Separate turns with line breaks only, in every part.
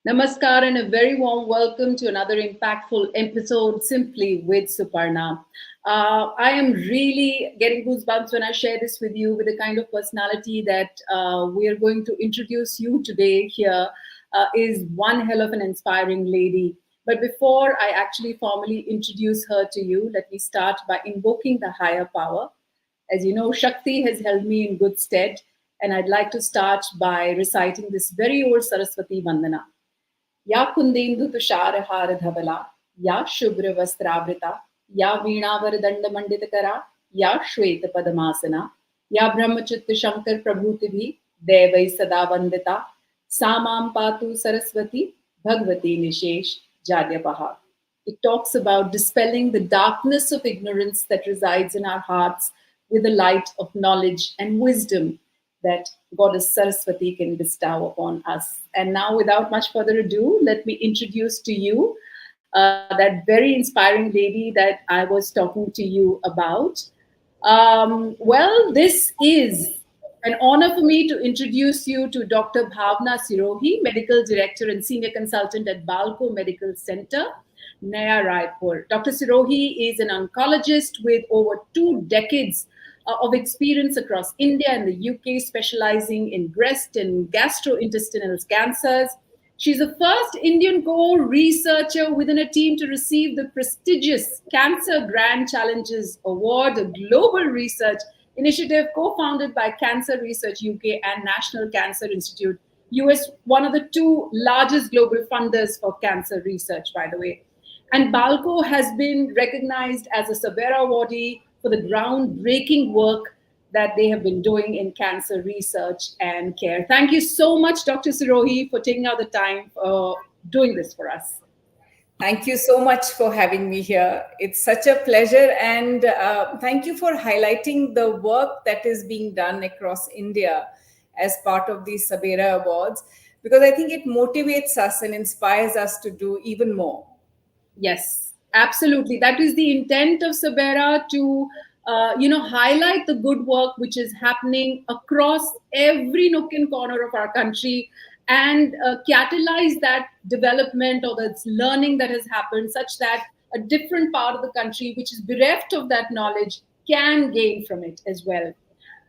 Namaskar and a very warm welcome to another impactful episode Simply with Suparna. I am really getting goosebumps when I share this with you with the kind of personality that we are going to introduce you today here is one hell of an inspiring lady. But before I actually formally introduce her to you, let me start by invoking the higher power. As you know, Shakti has held me in good stead, and I'd like to start by reciting this very old Saraswati Vandana. या कुंदेन्दु तुषारहार धवला या शुभ्र वस्त्रावृता या वीणावर दंड मंडित करा या श्वेत पद्मासना या ब्रह्मचित्त शंकर प्रभूति देवै सदा वंदिता सा मां पातु Saraswati Bhagwati निशेष जाड्यपहा. It talks about dispelling the darkness of ignorance that resides in our hearts with the light of knowledge and wisdom that Goddess Saraswati can bestow upon us. And now, without much further ado, let me introduce to you that very inspiring lady that I was talking to you about. Well, this is an honor for me to introduce you to Dr. Bhawna Sirohi, Medical Director and Senior Consultant at BALCO Medical Center, Naya Raipur. Dr. Sirohi is an oncologist with over 2 decades of experience across India and the UK, specializing in breast and gastrointestinal cancers. She's the first Indian core researcher within a team to receive the prestigious Cancer Grand Challenges Award, a global research initiative co-founded by Cancer Research UK and National Cancer Institute US, one of the two largest global funders for cancer research, by the way. And BALCO has been recognized as a SABERA awardee for the groundbreaking work that they have been doing in cancer research and care. Thank you so much, Dr. Sirohi, for taking out the time for doing this for us.
Thank you so much for having me here. It's such a pleasure, and thank you for highlighting the work that is being done across India as part of these SABERA awards, because I think it motivates us and inspires us to do even more.
Yes, absolutely. That is the intent of SABERA to, highlight the good work which is happening across every nook and corner of our country and catalyze that development or that learning that has happened such that a different part of the country which is bereft of that knowledge can gain from it as well.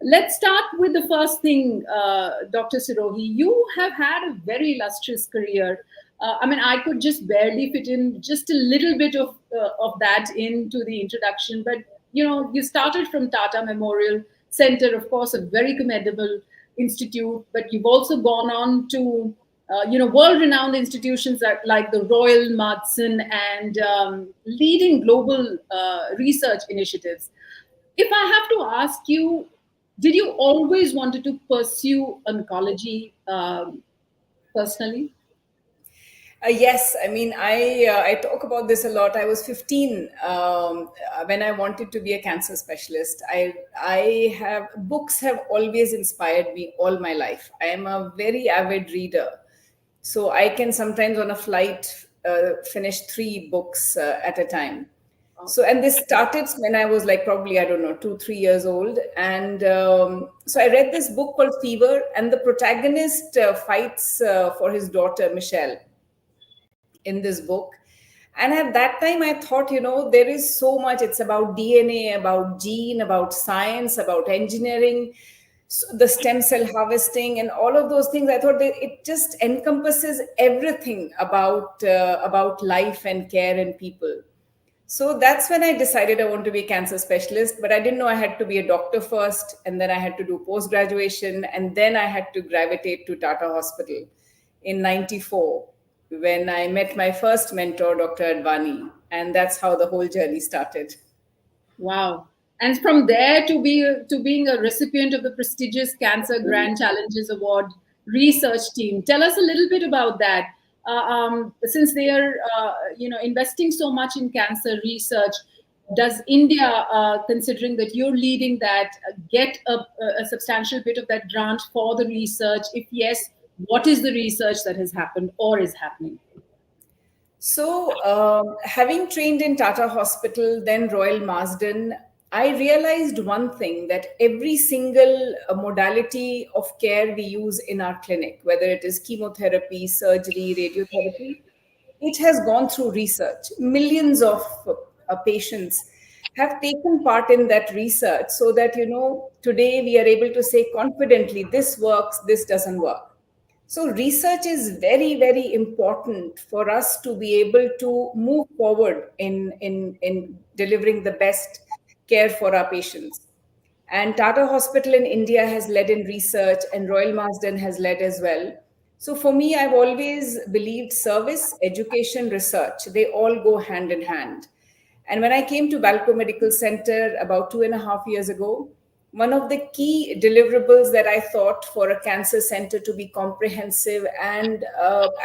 Let's start with the first thing, Dr. Sirohi. You have had a very illustrious career. I could just barely fit in just a little bit of that into the introduction, but you started from Tata Memorial Center, of course, a very commendable institute, but you've also gone on to world-renowned institutions like the Royal Marsden and leading global research initiatives. If I have to ask you, did you always wanted to pursue oncology personally?
Yes, I talk about this a lot. I was 15 when I wanted to be a cancer specialist. Books have always inspired me all my life. I am a very avid reader, so I can sometimes on a flight finish 3 books at a time. So, and this started when I was like probably, I don't know, 2, 3 years old. And so I read this book called Fever, and the protagonist fights for his daughter, Michelle, in this book. And at that time, I thought, there is so much. It's about DNA, about gene, about science, about engineering, the stem cell harvesting, and all of those things. I thought that it just encompasses everything about life and care and people. So that's when I decided I want to be a cancer specialist, but I didn't know I had to be a doctor first, and then I had to do post-graduation, and then I had to gravitate to Tata Hospital in 94 when I met my first mentor, Dr. Advani, and that's how the whole journey started.
Wow. And from there to being a recipient of the prestigious Cancer Grand Challenges Award research team. Tell us a little bit about that. Since they are, investing so much in cancer research, does India, considering that you're leading that, get a substantial bit of that grant for the research? If yes, what is the research that has happened or is happening?
So, having trained in Tata Hospital, then Royal Marsden, I realized one thing, that every single modality of care we use in our clinic, whether it is chemotherapy, surgery, radiotherapy, it has gone through research. Millions of patients have taken part in that research, so that, today we are able to say confidently, this works, this doesn't work. So research is very, very important for us to be able to move forward in delivering the best care for our patients. And Tata Hospital in India has led in research, and Royal Marsden has led as well. So for me, I've always believed service, education, research, they all go hand in hand. And when I came to BALCO Medical Center about 2.5 years ago, one of the key deliverables that I thought for a cancer center to be comprehensive and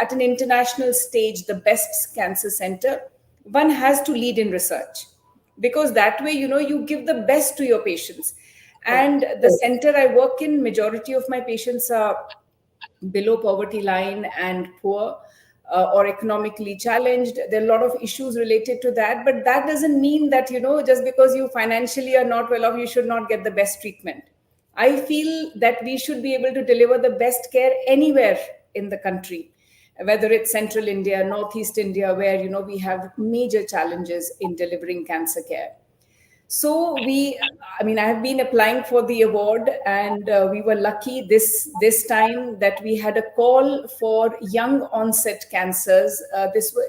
at an international stage, the best cancer center, one has to lead in research, because that way, you give the best to your patients. And
Correct.
the center I work in, majority of my patients are below poverty line and poor, or economically challenged. There are a lot of issues related to that, but that doesn't mean that, just because you financially are not well off, you should not get the best treatment. I feel that we should be able to deliver the best care anywhere in the country, whether it's central India, northeast India, where, we have major challenges in delivering cancer care. So I have been applying for the award, and we were lucky this time that we had a call for young onset cancers.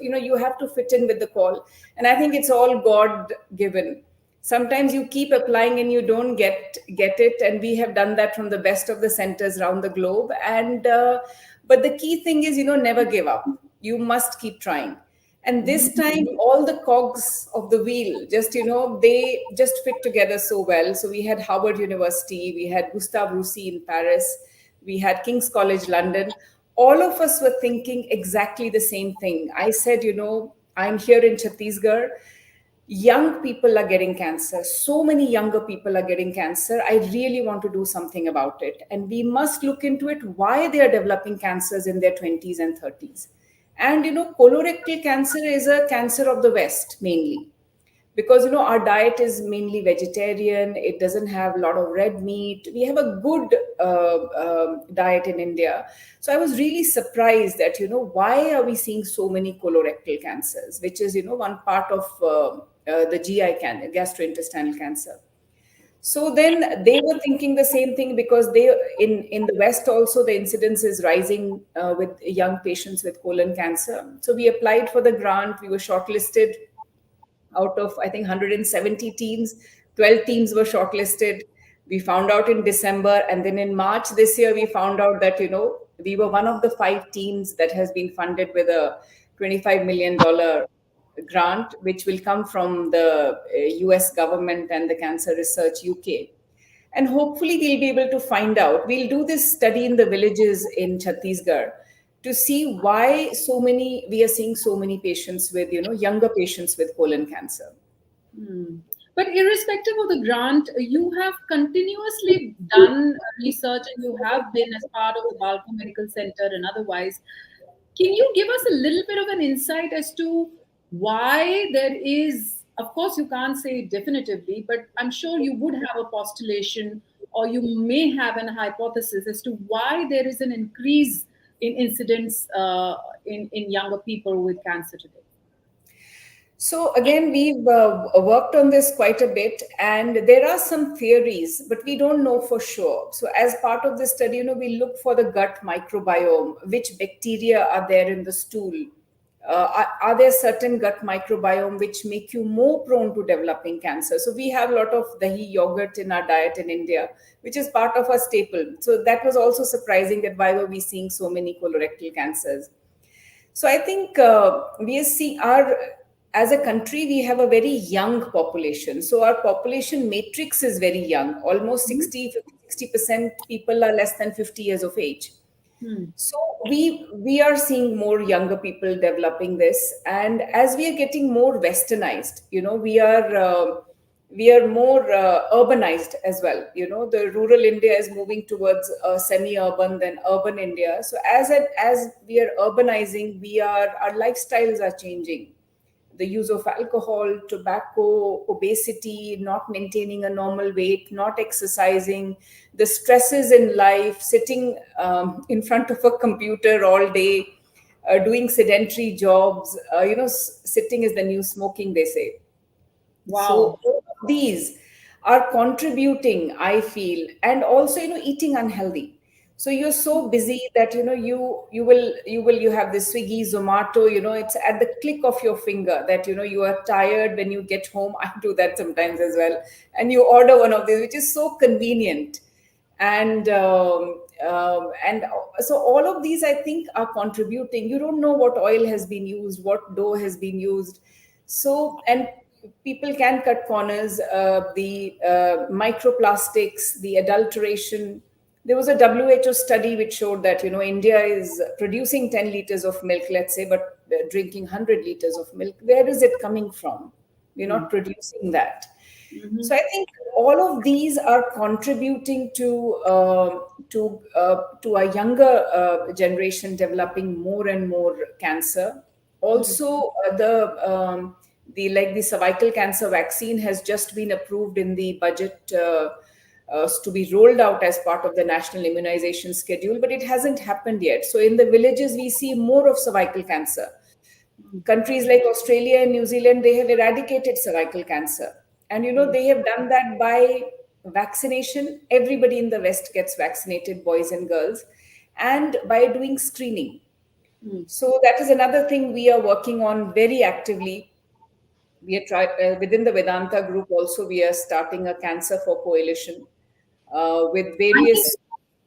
You have to fit in with the call, and I think it's all God given. Sometimes you keep applying and you don't get it, and we have done that from the best of the centers around the globe. And but the key thing is, never give up. You must keep trying. And this time, all the cogs of the wheel just, they just fit together so well. So we had Harvard University, we had Gustave Roussy in Paris, we had King's College London. All of us were thinking exactly the same thing. I said, I'm here in Chhattisgarh. Young people are getting cancer. So many younger people are getting cancer. I really want to do something about it. And we must look into it, why they are developing cancers in their 20s and 30s. And, colorectal cancer is a cancer of the West mainly, because, our diet is mainly vegetarian. It doesn't have a lot of red meat. We have a good diet in India. So I was really surprised that, why are we seeing so many colorectal cancers, which is, one part of the GI cancer, gastrointestinal cancer. So then they were thinking the same thing, because they in the West also the incidence is rising with young patients with colon cancer. So we applied for the grant. We were shortlisted out of, I think, 170 teams. 12 teams were shortlisted. We found out in December, and then in March this year we found out that, we were one of the 5 teams that has been funded with a $25 million grant, which will come from the US government and the Cancer Research UK. And hopefully we'll be able to find out. We'll do this study in the villages in Chhattisgarh to see why we are seeing so many patients with, younger patients with colon cancer.
Hmm. But irrespective of the grant, you have continuously done research and you have been as part of the BALCO Medical Center and otherwise. Can you give us a little bit of an insight as to why there is, of course, you can't say definitively, but I'm sure you would have a postulation or you may have an hypothesis as to why there is an increase in incidence in younger people with cancer today?
So again, we've worked on this quite a bit, and there are some theories, but we don't know for sure. So as part of this study, we look for the gut microbiome, which bacteria are there in the stool. Are there certain gut microbiome which make you more prone to developing cancer? So we have a lot of dahi yogurt in our diet in India, which is part of our staple. So that was also surprising, that why were we seeing so many colorectal cancers? So I think we are seeing as a country, we have a very young population. So our population matrix is very young. Almost 60% people are less than 50 years of age.
Hmm.
So we are seeing more younger people developing this, and as we are getting more westernized, we are more urbanized as well. The rural India is moving towards semi-urban than urban India. So as we are urbanizing, our lifestyles are changing. the use of alcohol, tobacco, obesity, not maintaining a normal weight, not exercising, the stresses in life, sitting in front of a computer all day, doing sedentary jobs. Sitting is the new smoking, they say. So
Wow.
all of these are contributing, I feel, and also eating unhealthy. So you're so busy that you have this Swiggy, Zomato. It's at the click of your finger that you are tired when you get home. I do that sometimes as well, and you order one of these, which is so convenient. And so all of these, I think, are contributing. You don't know what oil has been used, what dough has been used. So, and people can cut corners. The microplastics, the adulteration. There was a WHO study which showed that India is producing 10 liters of milk, let's say, but drinking 100 liters of milk. Where is it coming from? We're not producing that.
Mm-hmm.
So I think all of these are contributing to a younger generation developing more and more cancer. Also, the cervical cancer vaccine has just been approved in the budget to be rolled out as part of the national immunization schedule, but it hasn't happened yet. So in the villages, we see more of cervical cancer. Countries like Australia and New Zealand, they have eradicated cervical cancer. And they have done that by vaccination. Everybody in the West gets vaccinated, boys and girls, and by doing screening. So that is another thing we are working on very actively. We are within the Vedanta group also, we are starting a cancer for coalition with
I think
various.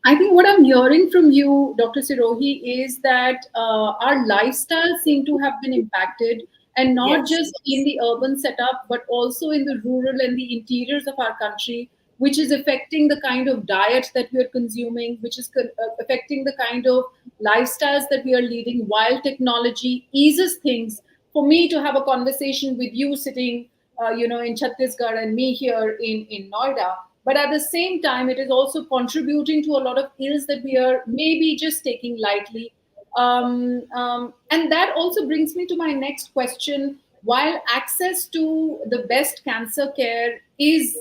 I think what I'm hearing from you, Dr. Sirohi, is that our lifestyles seem to have been impacted, and not
Yes.
just in the urban setup, but also in the rural and the interiors of our country, which is affecting the kind of diet that we are consuming, which is affecting the kind of lifestyles that we are leading, while technology eases things. For me to have a conversation with you sitting, in Chhattisgarh, and me here in Noida, but at the same time it is also contributing to a lot of ills that we are maybe just taking lightly. And that also brings me to my next question. While access to the best cancer care is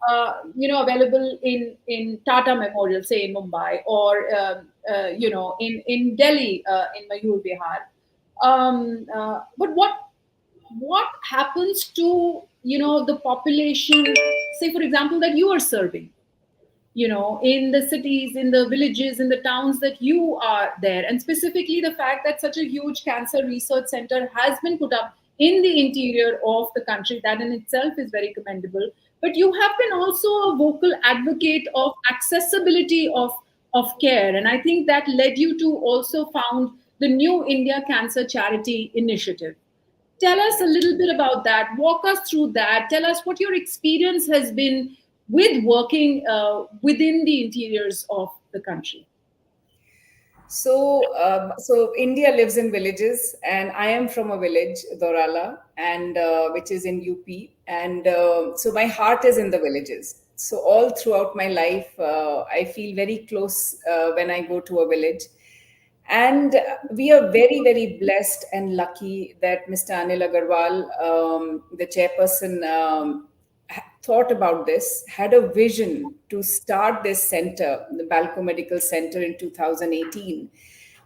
available in Tata Memorial, say in Mumbai, or in Delhi, in Mayur Bihar, but what happens to the population, say for example, that you are serving, in the cities, in the villages, in the towns that you are there, and specifically the fact that such a huge cancer research center has been put up in the interior of the country, that in itself is very commendable. But you have been also a vocal advocate of accessibility of care, and I think that led you to also found the New India Cancer Charity Initiative. Tell us a little bit about that. Walk us through that. Tell us what your experience has been with working within the interiors of the country.
So India lives in villages, and I am from a village, Dorala, and which is in UP, and so my heart is in the villages. So all throughout my life, I feel very close when I go to a village, and we are very, very blessed and lucky that Mr. Anil Agarwal, the chairperson, thought about this, had a vision to start this center, the BALCO Medical Center, in 2018.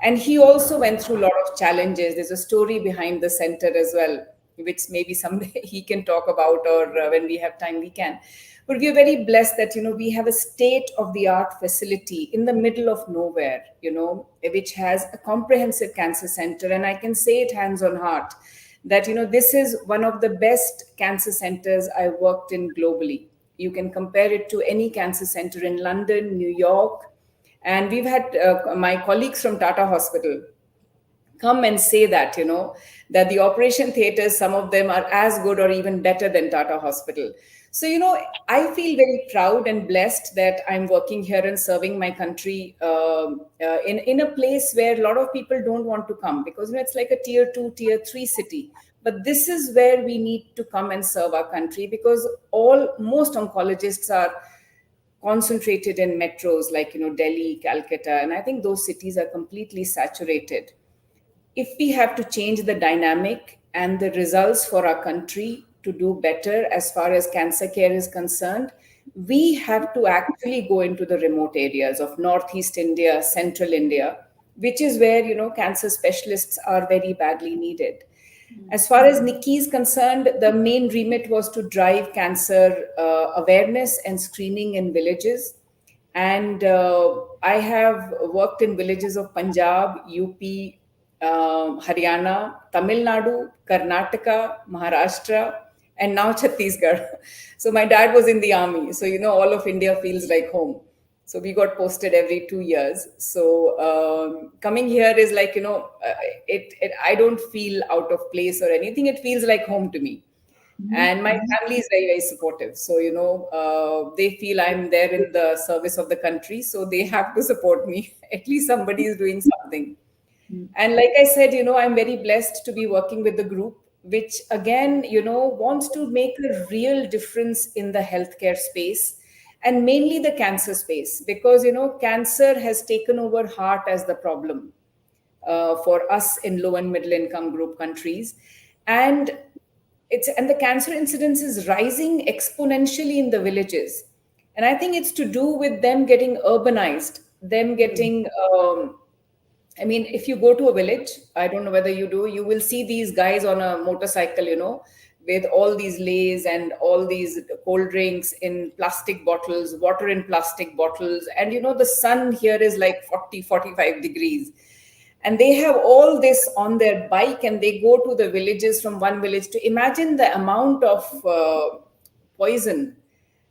And he also went through a lot of challenges. There's a story behind the center as well, which maybe someday he can talk about, or when we have time, we can. But we are very blessed that, we have a state-of-the-art facility in the middle of nowhere, which has a comprehensive cancer center. And I can say it hands on heart that this is one of the best cancer centers I worked in globally. You can compare it to any cancer center in London, New York, and we've had my colleagues from Tata Hospital come and say that that the operation theaters, some of them are as good or even better than Tata Hospital. So I feel very proud and blessed that I'm working here and serving my country in a place where a lot of people don't want to come, because it's like a tier 2, tier 3 city. But this is where we need to come and serve our country, because most oncologists are concentrated in metros like Delhi, Calcutta, and I think those cities are completely saturated. If we have to change the dynamic, and the results for our country to do better as far as cancer care is concerned, we have to actually go into the remote areas of Northeast India, Central India, which is where, cancer specialists are very badly needed. As far as Nikki is concerned, the main remit was to drive cancer awareness and screening in villages. And I have worked in villages of Punjab, UP, Haryana, Tamil Nadu, Karnataka, Maharashtra, and now Chhattisgarh. So my dad was in the army. So, all of India feels like home. So we got posted every 2 years. So coming here is like, I don't feel out of place or anything. It feels like home to me. And my family is very, very supportive. So, they feel I'm there in the service of the country. So they have to support me. At least somebody is doing something. And like I said, I'm very blessed to be working with the group, which again, wants to make a real difference in the healthcare space and mainly the cancer space, because, cancer has taken over heart as the problem for us in low and middle income group countries. And and the cancer incidence is rising exponentially in the villages. And I think it's to do with them getting urbanized, them getting I mean, if you go to a village, I don't know whether you do, you will see these guys on a motorcycle, with all these lays and all these cold drinks in plastic bottles, water in plastic bottles. And, the sun here is like 40, 45 degrees. And they have all this on their bike and they go to the villages from one village. To imagine the amount of poison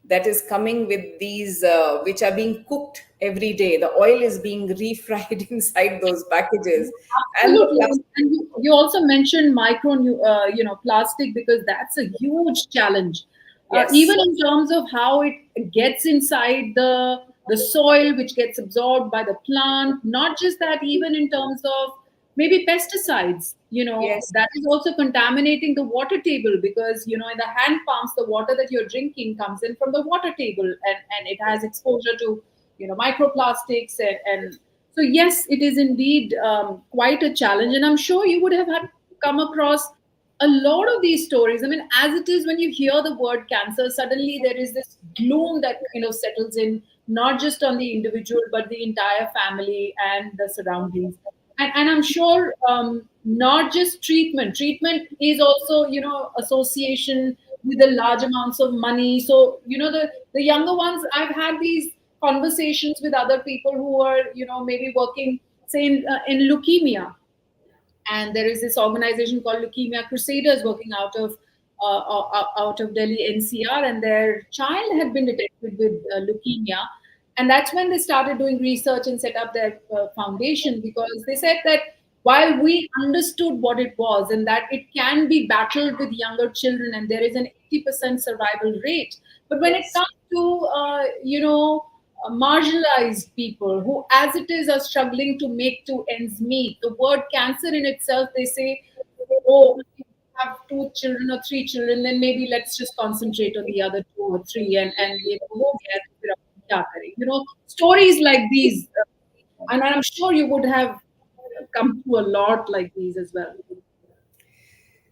that is coming with these, which are being cooked every day. The oil is being refried inside those packages, and the
Absolutely.
plastic.
And you also mentioned plastic, because that's a huge challenge.
Yes,
Even in terms of how it gets inside the soil, which gets absorbed by the plant. Not just that, even in terms of maybe pesticides,
yes,
that is also contaminating the water table, because in the hand pumps, the water that you're drinking comes in from the water table, and it has exposure to microplastics, and so yes, it is indeed quite a challenge, and I'm sure you would have had come across a lot of these stories. I mean, as it is, when you hear the word cancer, suddenly there is this gloom that kind of settles in, not just on the individual, but the entire family and the surroundings. And I'm sure not just treatment. Treatment is also, association with the large amounts of money. So, the younger ones, I've had these conversations with other people who are, maybe working, say, in leukemia, and there is this organization called Leukemia Crusaders working out of Delhi NCR, and their child had been detected with leukemia, and that's when they started doing research and set up their foundation, because they said that while we understood what it was and that it can be battled with younger children and there is an 80% survival rate, but when it
yes.
comes to marginalized people who, as it is, are struggling to make two ends meet. The word cancer in itself, they say, oh, if you have two children or three children, then maybe let's just concentrate on the other two or three, and ho gaya to fir ab kya kare? Stories like these, and I'm sure you would have come through a lot like these as well.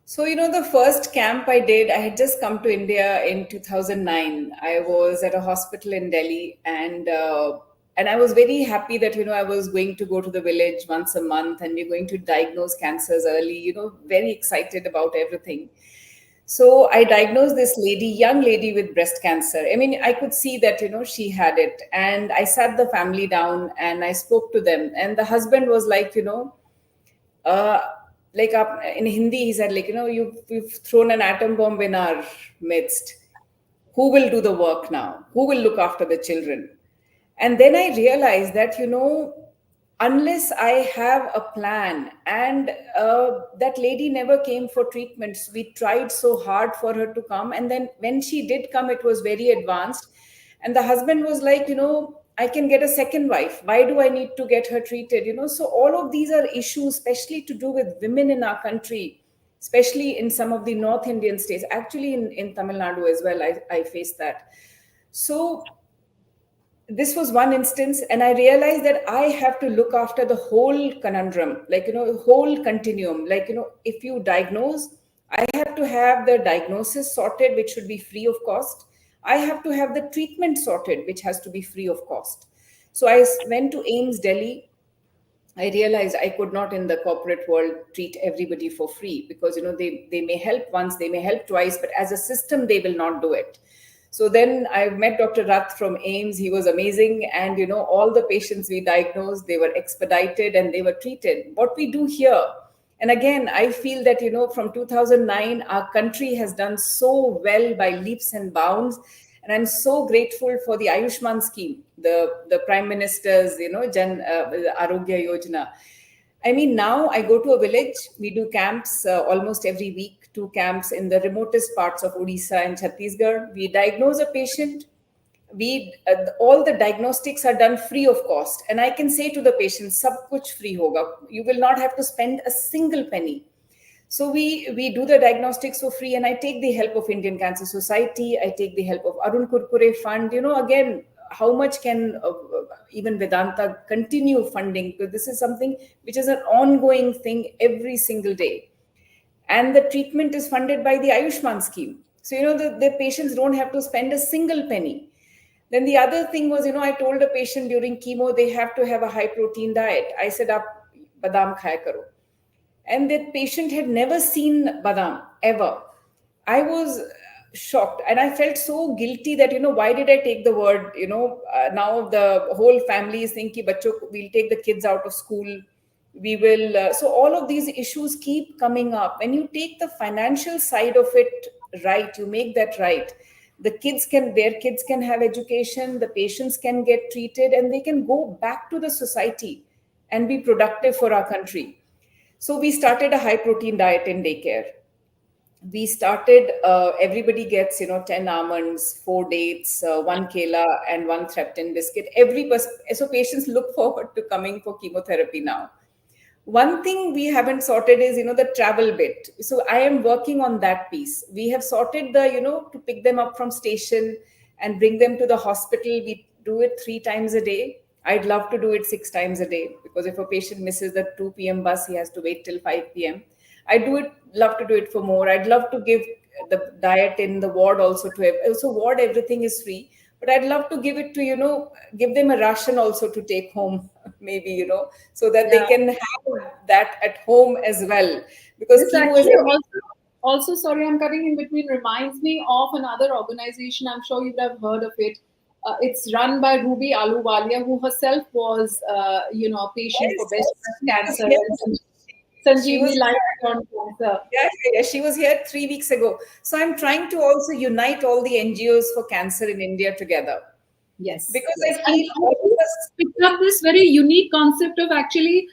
So, the first camp I did, I had just come to India in 2009. I was at a hospital in Delhi, and I was very happy that, I was going to go to the village once a month and we're going to diagnose cancers early, very excited about everything. So I diagnosed this young lady with breast cancer. I mean, I could see that, she had it. And I sat the family down and I spoke to them. And the husband was like, uh, in Hindi, he said, like, you've thrown an atom bomb in our midst. Who will do the work now? Who will look after the children? And then I realized that, unless I have a plan, and that lady never came for treatments. We tried so hard for her to come. And then when she did come, it was very advanced. And the husband was like, I can get a second wife. Why do I need to get her treated? So all of these are issues, especially to do with women in our country, especially in some of the North Indian states. Actually, in Tamil Nadu as well, I faced that. So this was one instance, and I realized that I have to look after the whole conundrum, like, whole continuum. Like, if you diagnose, I have to have the diagnosis sorted, which should be free of cost. I have to have the treatment sorted, which has to be free of cost. So I went to AIMS Delhi. I realized I could not in the corporate world treat everybody for free, because they may help once, they may help twice, but as a system they will not do it. So then I met Dr. Rath from AIMS. He was amazing, and all the patients we diagnosed, they were expedited and they were treated. What we do here, and again, I feel that from 2009 our country has done so well by leaps and bounds, and I'm so grateful for the Ayushman scheme, the Prime Minister's Jan Arogya Yojana. I mean, now I go to a village, we do camps almost every week, 2 camps in the remotest parts of Odisha and Chhattisgarh. We diagnose a patient, all the diagnostics are done free of cost. And I can say to the patient, sab kuch free hoga. You will not have to spend a single penny. So we do the diagnostics for free, and I take the help of Indian Cancer Society. I take the help of Arun Kurkure Fund. Again, how much can even Vedanta continue funding? Because this is something which is an ongoing thing every single day. And the treatment is funded by the Ayushman scheme. So, the patients don't have to spend a single penny. Then the other thing was, I told a patient during chemo, they have to have a high protein diet. I said, "Aap badam khaya karo." And that patient had never seen badam ever. I was shocked, and I felt so guilty that why did I take the word? Now the whole family is thinking, "Bachcho, we'll take the kids out of school. We will." So all of these issues keep coming up. When you take the financial side of it right, you make that right. Their kids can have education. The patients can get treated, and they can go back to the society and be productive for our country. So we started a high protein diet in daycare. We started, everybody gets, 10 almonds, 4 dates, 1 kela, and 1 Threptin biscuit. So patients look forward to coming for chemotherapy now. One thing we haven't sorted is, the travel bit. So I am working on that piece. We have sorted to pick them up from station and bring them to the hospital. We do it 3 times a day. I'd love to do it 6 times a day, because if a patient misses the 2 p.m. bus, he has to wait till 5 p.m. Love to do it for more. I'd love to give the diet in the ward also to have. Also, ward, everything is free. But I'd love to give it to, give them a ration also to take home, maybe, so that they can have that at home as well. Because
This
chemo is
actually also, sorry, I'm cutting in between, reminds me of another organization. I'm sure you would have heard of it. It's run by Ruby Aluwalia, who herself was, a patient for breast cancer. And Sanjeevani Life on Cancer.
Yeah, she was here 3 weeks ago. So I'm trying to also unite all the NGOs for cancer in India together.
Yes.
Because
Yes.
I feel all of us
picked up this very unique concept of actually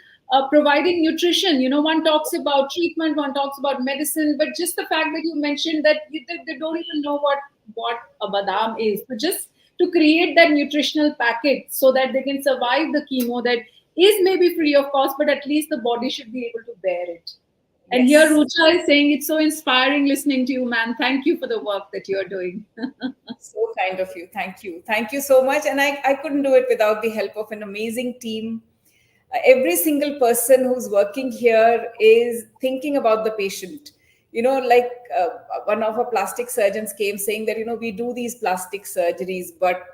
providing nutrition. One talks about treatment, one talks about medicine, but just the fact that you mentioned that they don't even know what a badam is, but just to create that nutritional packet so that they can survive the chemo that is maybe free of cost, but at least the body should be able to bear it. And here Rucha is saying it's so inspiring listening to you, man. Thank you for the work that you're doing.
So kind of you. Thank you. Thank you so much. And I couldn't do it without the help of an amazing team. Every single person who's working here is thinking about the patient. Like one of our plastic surgeons came saying that, we do these plastic surgeries, but,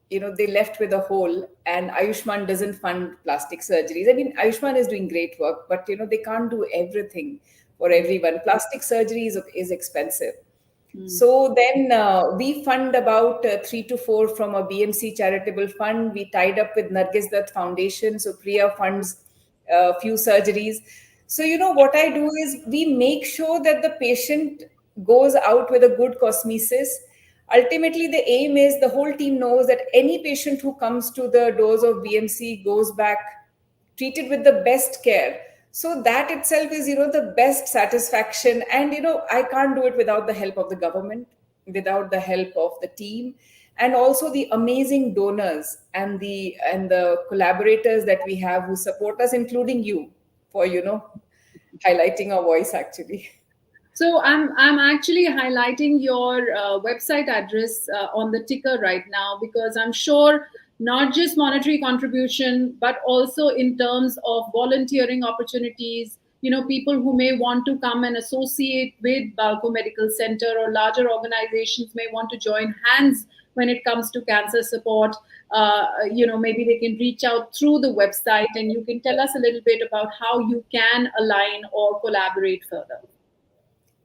they left with a hole, and Ayushman doesn't fund plastic surgeries. I mean, Ayushman is doing great work, but, they can't do everything for everyone. Plastic surgery is expensive. So then we fund about 3 to 4 from a BMC charitable fund. We tied up with Nargis Dutt Foundation. So Priya funds a few surgeries. So, what I do is we make sure that the patient goes out with a good cosmesis. Ultimately, the aim is the whole team knows that any patient who comes to the doors of BMC goes back treated with the best care. So that itself is, the best satisfaction. And, I can't do it without the help of the government, without the help of the team, and also the amazing donors and the collaborators that we have who support us, including you, for, highlighting our voice actually.
So I'm actually highlighting your website address on the ticker right now, because I'm sure not just monetary contribution, but also in terms of volunteering opportunities, people who may want to come and associate with BALCO Medical Center, or larger organizations may want to join hands when it comes to cancer support, maybe they can reach out through the website, and you can tell us a little bit about how you can align or collaborate further.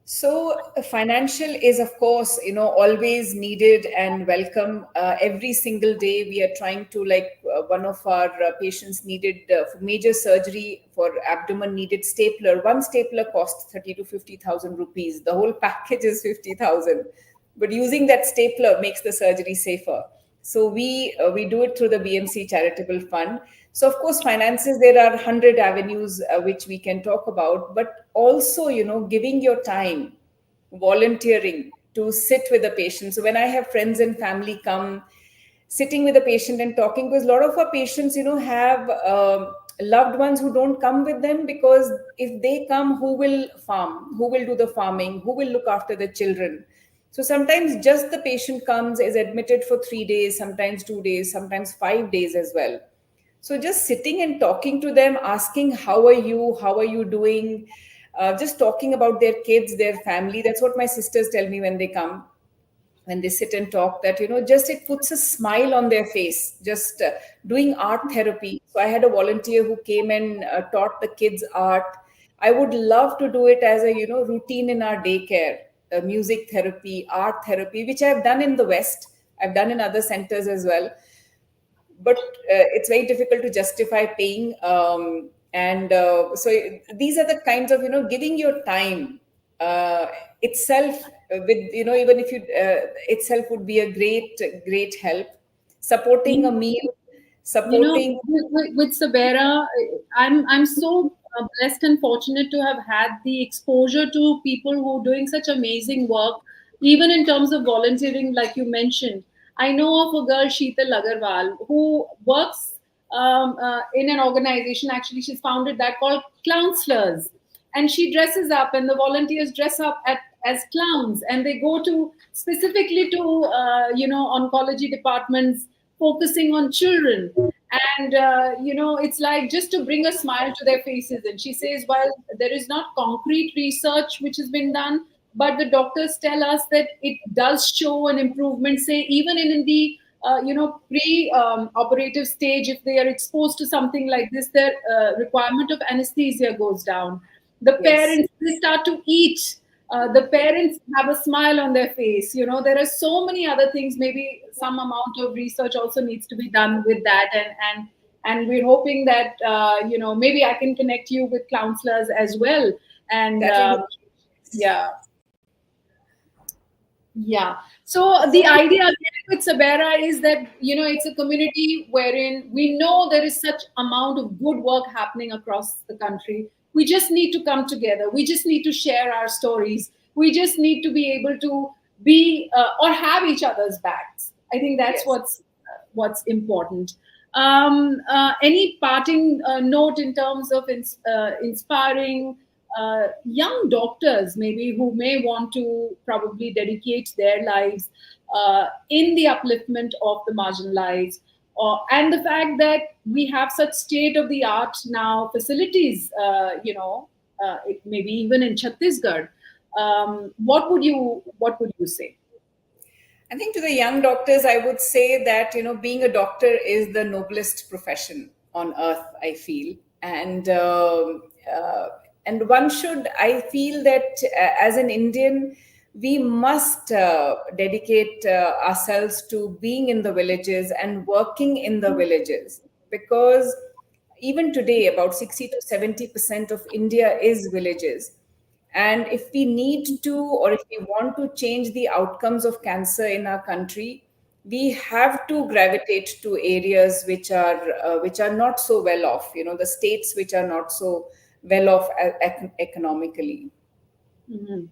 So financial is, of course, always needed and welcome. Every single day, we are trying to, one of our patients needed for major surgery for abdomen, needed stapler. One stapler costs 30 to 50,000 rupees. The whole package is 50,000. But using that stapler makes the surgery safer. So we do it through the BMC Charitable Fund. So of course, finances, there are 100 avenues which we can talk about, but also, giving your time, volunteering to sit with the patient. So when I have friends and family come, sitting with the patient and talking, because a lot of our patients, have loved ones who don't come with them, because if they come, who will farm? Who will do the farming? Who will look after the children? So sometimes just the patient comes, is admitted for 3 days, sometimes 2 days, sometimes 5 days as well. So just sitting and talking to them, asking, how are you? How are you doing? Just talking about their kids, their family. That's what my sisters tell me when they come, when they sit and talk, that, just it puts a smile on their face, just doing art therapy. So I had a volunteer who came and taught the kids art. I would love to do it as a, routine in our daycare, music therapy, art therapy, which I've done in the West. I've done in other centers as well, but it's very difficult to justify paying. And so these are the kinds of, giving your time itself, with, even if you itself would be a great help. Supporting a meal, supporting.
With SABERA, I'm so blessed and fortunate to have had the exposure to people who are doing such amazing work, even in terms of volunteering, like you mentioned. I know of a girl, Sheetal Agarwal, who works in an organization. Actually, she's founded that, called Clownslers, and she dresses up, and the volunteers dress up as clowns, and they go to specifically to oncology departments focusing on children. And it's like just to bring a smile to their faces. And she says, while there is not concrete research which has been done, but the doctors tell us that it does show an improvement, say even in the pre operative stage. If they are exposed to something like this, their requirement of anesthesia goes down. The
Yes.
parents, they start to eat. The parents have a smile on their face. There are so many other things. Maybe some amount of research also needs to be done with that. And we're hoping that maybe I can connect you with counselors as well. And
That will be.
yeah. Yeah. So the
So
idea with SABERA is that, it's a community wherein we know there is such amount of good work happening across the country. We just need to come together. We just need to share our stories. We just need to be able to be or have each other's backs. I think that's
yes.
what's important. Any parting note in terms of inspiring young doctors, maybe, who may want to probably dedicate their lives in the upliftment of the marginalized, and the fact that we have such state of the art now facilities, maybe even in Chhattisgarh. What would you say?
I think to the young doctors, I would say that, being a doctor is the noblest profession on earth, I feel. And one should, I feel that as an Indian, we must dedicate ourselves to being in the villages and working in the villages, because even today, about 60 to 70% of India is villages. And if we need to, or if we want to change the outcomes of cancer in our country, we have to gravitate to areas which are not so well off. The states which are not so well off economically.
Mhm.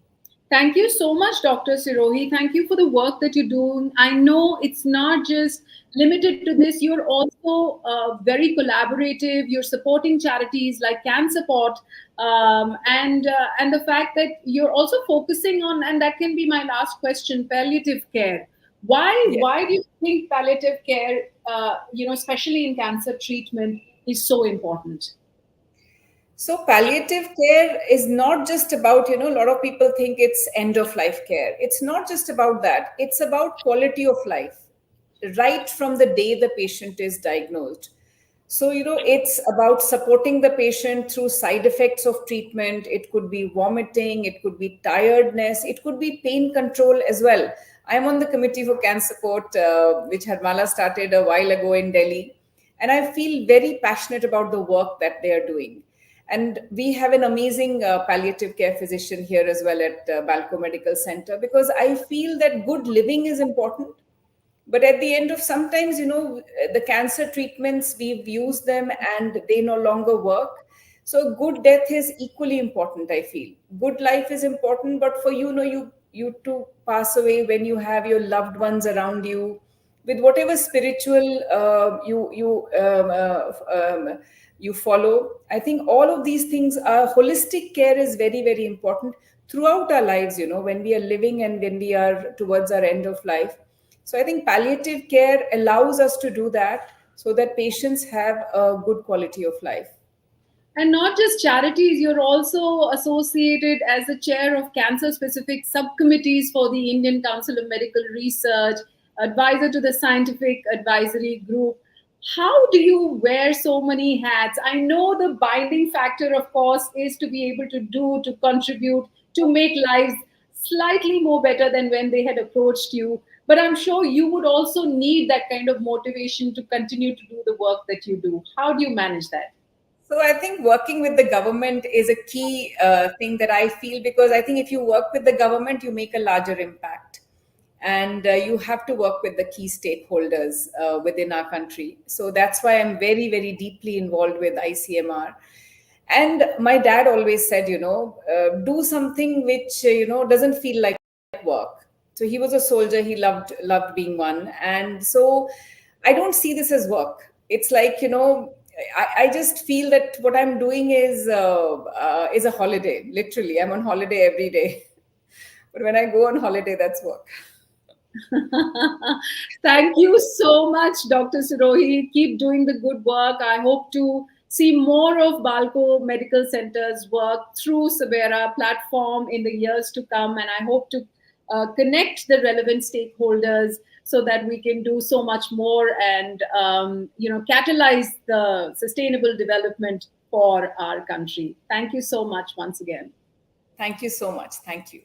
Thank you so much, Dr. Sirohi. Thank you for the work that you're doing. I know it's not just limited to this. You're also very collaborative. You're supporting charities like Can Support, and the fact that you're also focusing on, and that can be my last question, palliative care. Why
Yes.
why do you think palliative care, especially in cancer treatment, is so important?
So palliative care is not just about, a lot of people think it's end of life care. It's not just about that. It's about quality of life, right from the day the patient is diagnosed. So, it's about supporting the patient through side effects of treatment. It could be vomiting, it could be tiredness, it could be pain control as well. I'm on the committee for cancer support, which Harmala started a while ago in Delhi. And I feel very passionate about the work that they are doing. And we have an amazing palliative care physician here as well at BALCO Medical Center, because I feel that good living is important. But at the end of sometimes, the cancer treatments, we've used them and they no longer work. So good death is equally important, I feel. Good life is important, but for you to pass away when you have your loved ones around you, with whatever spiritual you follow. I think all of these things are holistic care is very, very important throughout our lives, when we are living and when we are towards our end of life. So I think palliative care allows us to do that so that patients have a good quality of life.
And not just charities, you're also associated as the chair of cancer specific subcommittees for the Indian Council of Medical Research, advisor to the Scientific Advisory Group. How do you wear so many hats? I know the binding factor, of course, is to be able to do, to contribute, to make lives slightly more better than when they had approached you. But I'm sure you would also need that kind of motivation to continue to do the work that you do. How do you manage that?
So I think working with the government is a key thing that I feel, because I think if you work with the government, you make a larger impact. And you have to work with the key stakeholders within our country. So that's why I'm very, very deeply involved with ICMR. And my dad always said, do something which, doesn't feel like work. So he was a soldier. He loved being one. And so I don't see this as work. It's like, I just feel that what I'm doing is a holiday. Literally, I'm on holiday every day. But when I go on holiday, that's work.
Thank you so much, Dr. Sirohi. Keep doing the good work. I hope to see more of BALCO Medical Center's work through SABERA platform in the years to come. And I hope to connect the relevant stakeholders so that we can do so much more and catalyze the sustainable development for our country. Thank you so much once again.
Thank you so much. Thank you.